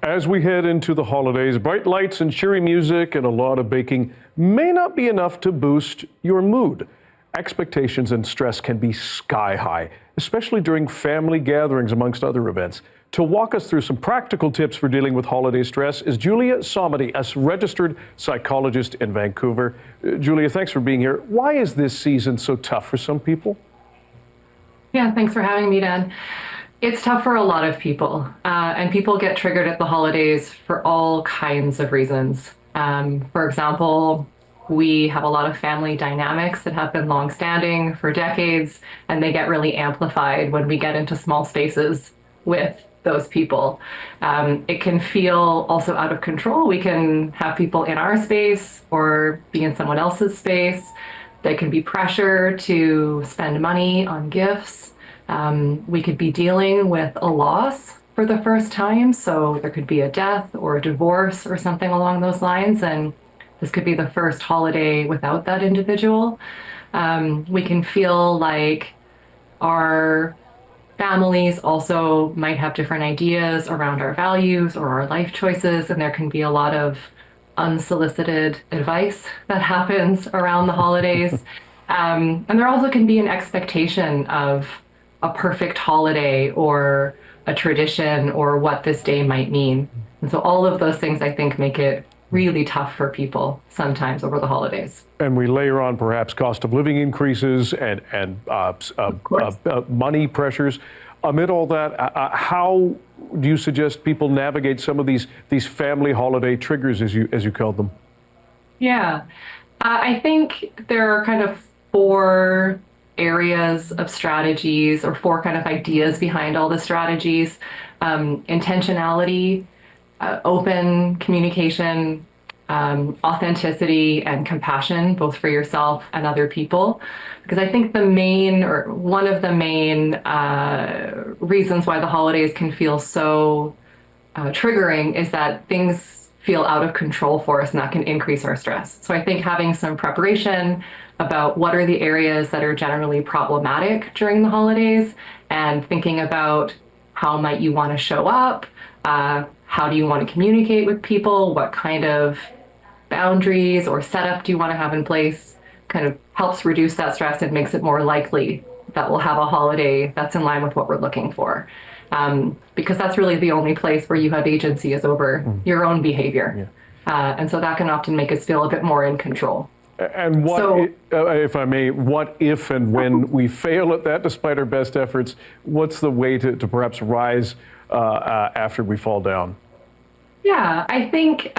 As we head into the holidays, bright lights and cheery music and a lot of baking may not be enough to boost your mood. Expectations and stress can be sky high, especially during family gatherings, amongst other events. To walk us through some practical tips for dealing with holiday stress is Julia Somody, a registered psychologist in Vancouver. Julia, thanks for being here. Why is this season so tough for some people? Yeah, thanks for having me, Dan. It's tough for a lot of people, and people get triggered at the holidays for all kinds of reasons. For example, we have a lot of family dynamics that have been long-standing for decades, and they get really amplified when we get into small spaces with those people. It can feel also out of control. We can have people in our space or be in someone else's space. There can be pressure to spend money on gifts. We could be dealing with a loss for the first time. So there could be a death or a divorce or something along those lines. And this could be the first holiday without that individual. We can feel like our families also might have different ideas around our values or our life choices. And there can be a lot of unsolicited advice that happens around the holidays. And there also can be an expectation of a perfect holiday or a tradition or what this day might mean. And so all of those things, I think, make it really tough for people sometimes over the holidays. And we layer on perhaps cost of living increases and money pressures. Amid all that, how do you suggest people navigate some of these family holiday triggers, as you called them? Yeah, I think there are kind of four areas of strategies or four kind of ideas behind all the strategies. Intentionality, open communication, authenticity, and compassion, both for yourself and other people. Because I think one of the main reasons why the holidays can feel so triggering is that things feel out of control for us, and that can increase our stress. So I think having some preparation about what are the areas that are generally problematic during the holidays, and thinking about how might you want to show up, how do you want to communicate with people, what kind of boundaries or setup do you want to have in place, kind of helps reduce that stress and makes it more likely that we'll have a holiday that's in line with what we're looking for. Because that's really the only place where you have agency is over your own behavior. Yeah. And so that can often make us feel a bit more in control. And if I may, what if and when we fail at that, despite our best efforts, what's the way to perhaps rise after we fall down? Yeah, I think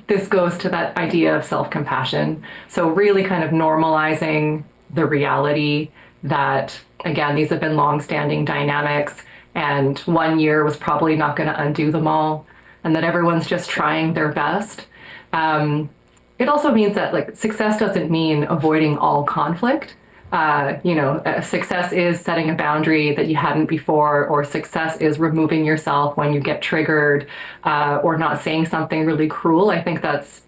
this goes to that idea of self-compassion. So really kind of normalizing the reality that, again, these have been long-standing dynamics, and one year was probably not going to undo them all, and that everyone's just trying their best. It also means that success doesn't mean avoiding all conflict. Success is setting a boundary that you hadn't before, or success is removing yourself when you get triggered, or not saying something really cruel. I think that's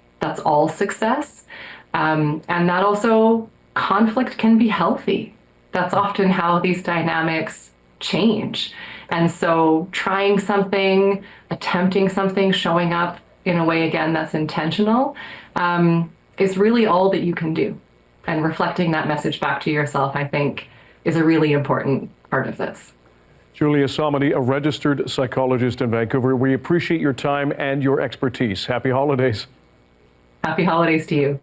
all success. And that also, conflict can be healthy. That's often how these dynamics change. And so trying something, attempting something, showing up in a way, again, that's intentional, is really all that you can do. And reflecting that message back to yourself, I think, is a really important part of this. Julia Somody, a registered psychologist in Vancouver. We appreciate your time and your expertise. Happy holidays. Happy holidays to you.